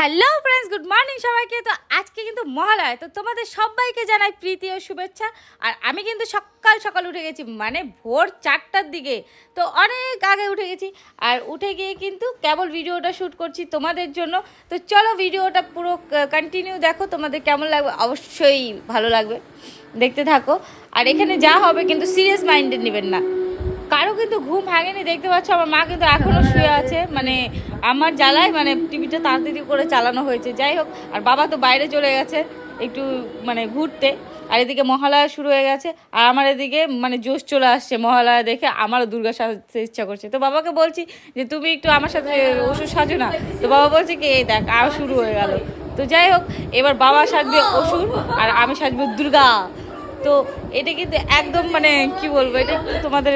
Hello friends, good morning সবাইকে। তো আজকে কিন্তু মহালয়া, তো তোমাদের সবাইকে জানাই প্রীতি ও শুভেচ্ছা। আর আমি কিন্তু সকাল সকাল উঠে গেছি, মানে ভোর 4টার দিকে, তো অনেক আগে উঠে গেছি। আর উঠে গিয়ে কিন্তু কেবল ভিডিওটা শ্যুট করছি তোমাদের জন্য। তো চলো ভিডিওটা পুরো কন্টিনিউ দেখো, তোমাদের কেমন লাগবে অবশ্যই ভালো লাগবে, দেখতে থাকো। আর এখানে যা হবে কিন্তু সিরিয়াস মাইন্ডে নেবেন না, কারো কিন্তু ঘুম ভাঙেনি। দেখতে পাচ্ছ আমার মা কিন্তু এখনো শুয়ে আছে, মানে আমার জ্বালায়, মানে টিভিটা তাড়াতাড়ি করে চালানো হয়েছে। যাই হোক, আর বাবা তো বাইরে চলে গেছে একটু মানে ঘুরতে। আর এদিকে মহালয়া শুরু হয়ে গেছে, আর আমার এদিকে মানে জোশ চলে আসছে মহালয়া দেখে, আমারও দুর্গা সাজতে ইচ্ছা করছে। তো বাবাকে বলছি যে তুমি একটু আমার সাথে ওষুধ সাজো না। তো বাবা বলছে কি এই দেখ আর শুরু হয়ে গেল। তো যাই হোক, এবার বাবা সাজবে অসুর আর আমি সাজবো দুর্গা। তো এটা কিন্তু একদম মানে কি বলবো, এটা একটু তোমাদের